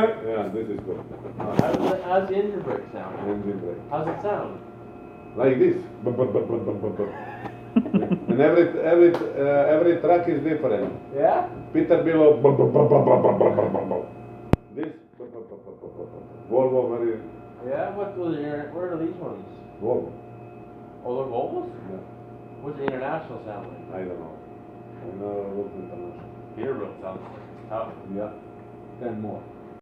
Yeah, this is good. How's the engine brake sound? Engine brake. How's it sound? Like this. And every truck is different. Yeah? Peterbilt. This. Volvo very. Yeah? Where are these ones? Volvo. Oh, they're Volvos? Yeah. What's the international sound like? I don't know. I never looked international. Peterbilt sounds tough. Yeah. 10 more.